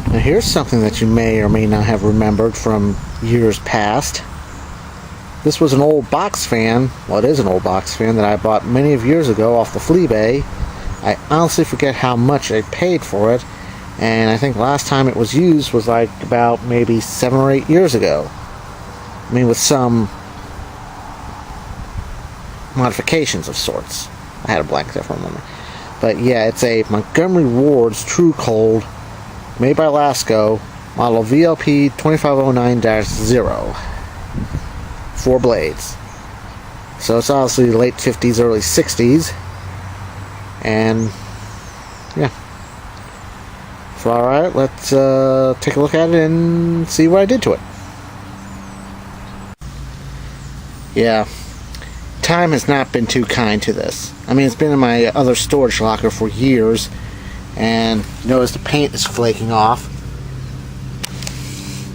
Now here's something that you may or may not have remembered from years past. This was an old box fan, well, it is an old box fan that I bought many of years ago off the flea bay. I honestly forget how much I paid for it, and I think last time it was used was like about maybe 7 or 8 years ago. I mean, with some modifications of sorts. I had a blank there for a moment. But yeah, it's a Montgomery Ward's Tru-Cold, made by Lasco, model VLP2509-0. 4 blades. So it's obviously late 50s, early 60s. And yeah. So alright, let's take a look at it and see what I did to it. Yeah. Time has not been too kind to this. I mean, it's been in my other storage locker for years, and you notice the paint is flaking off.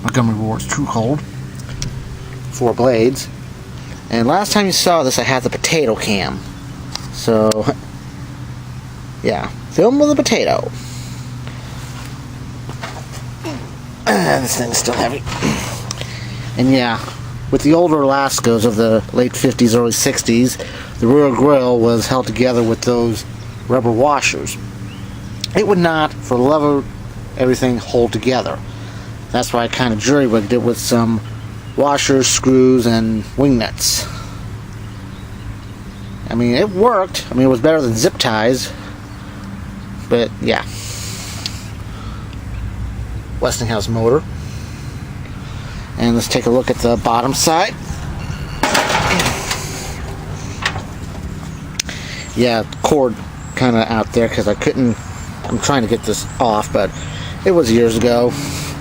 Montgomery Ward's Tru-Cold, 4 blades. And last time you saw this, I had the potato cam. So, yeah, film with a potato. This thing's still heavy. And yeah, with the older Lascos of the late 50s, early 60s, the rear grille was held together with those rubber washers. It would not, for the love of everything, hold together. That's why I kind of jury-rigged it with some washers, screws, and wing nuts. I mean, it worked. I mean, it was better than zip ties. But, yeah. Westinghouse motor. And let's take a look at the bottom side. Yeah, cord kind of out there because I couldn't. I'm trying to get this off, but it was years ago.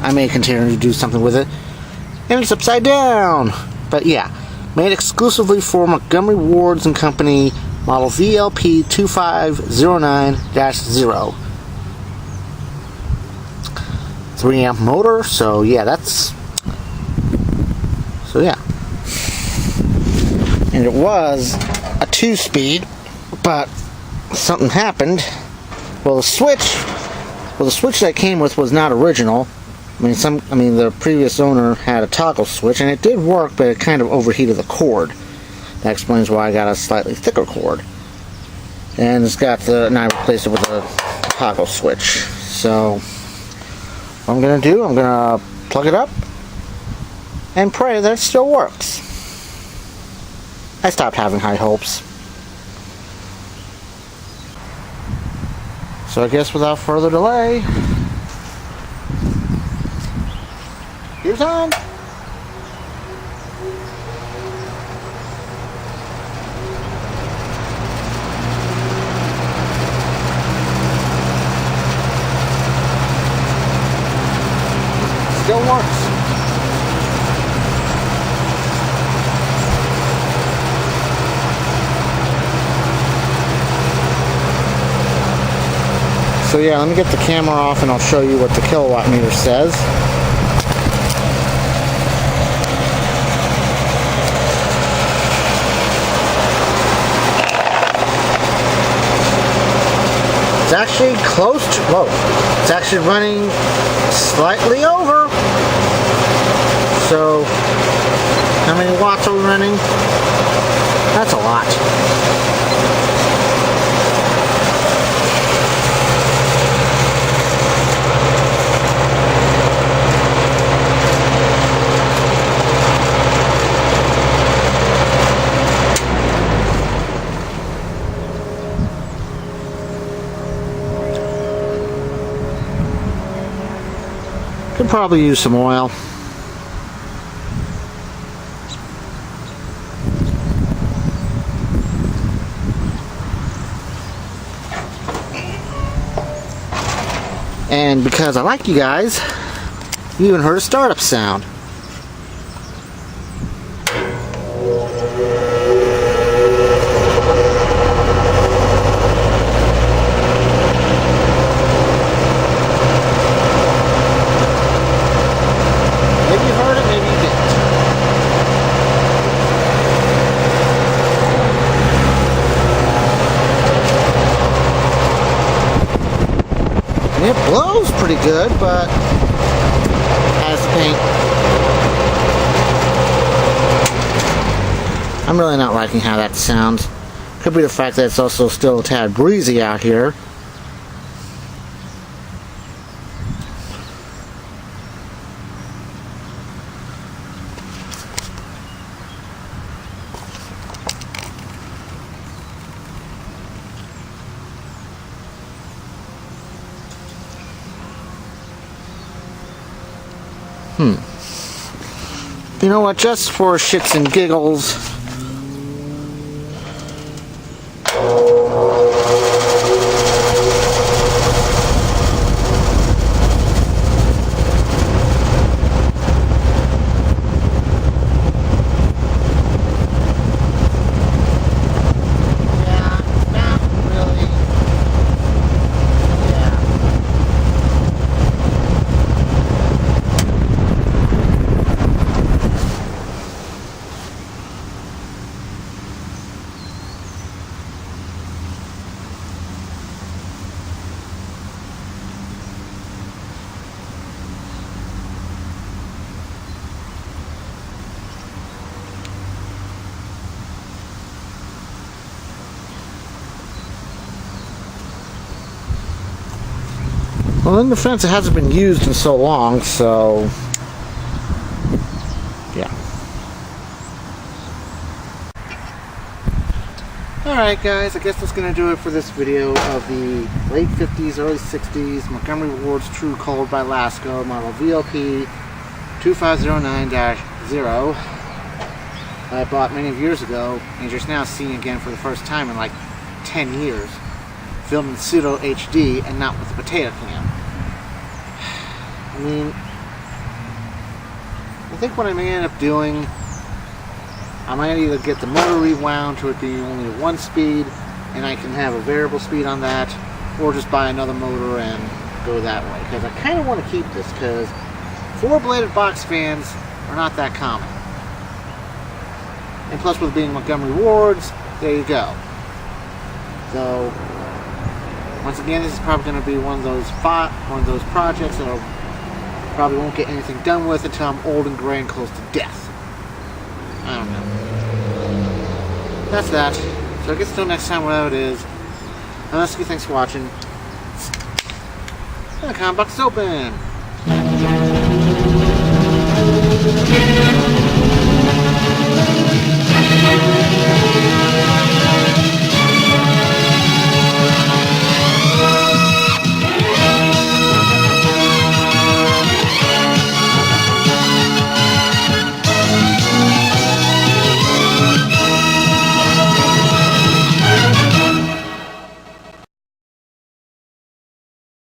I may continue to do something with it. And it's upside down. But yeah, made exclusively for Montgomery Ward's and Company, model VLP2509-0. 3 amp motor, so yeah, that's. So yeah. And it was a 2-speed, but something happened. Well, the switch that it came with was not original. I mean, the previous owner had a toggle switch, and it did work, but it kind of overheated the cord. That explains why I got a slightly thicker cord. And it's got and I replaced it with a toggle switch. So, what I'm gonna do, I'm gonna plug it up and pray that it still works. I stopped having high hopes. So I guess without further delay, here's on. Still works. So yeah, let me get the camera off and I'll show you what the kilowatt meter says. It's actually close to, whoa, it's actually running slightly over. So, how many watts are we running? That's a lot. Could probably use some oil. And because I like you guys, you even heard a startup sound. Maybe you heard it, maybe you didn't. And it blows pretty good, but as the paint. I'm really not liking how that sounds. Could be the fact that it's also still a tad breezy out here. You know what, just for shits and giggles, well, in defense, it hasn't been used in so long, so yeah. Alright guys, I guess that's going to do it for this video of the late 50s, early 60s Montgomery Ward's Tru-Cold by Lasco, model VLP2509-0. I bought many years ago, and just now seeing again for the first time in like 10 years. Filmed in pseudo HD and not with the potato cam. I mean, I think what I may end up doing, I might either get the motor rewound to it being only a 1-speed and I can have a variable speed on that, or just buy another motor and go that way, because I kind of want to keep this, because 4-bladed box fans are not that common. And plus, with being Montgomery Ward's, there you go. So once again, this is probably going to be one of those projects that I probably won't get anything done with until I'm old and gray and close to death. I don't know. That's that. So I guess until next time, whatever it is. I'm Eskie, thanks for watching. And the comic box is open.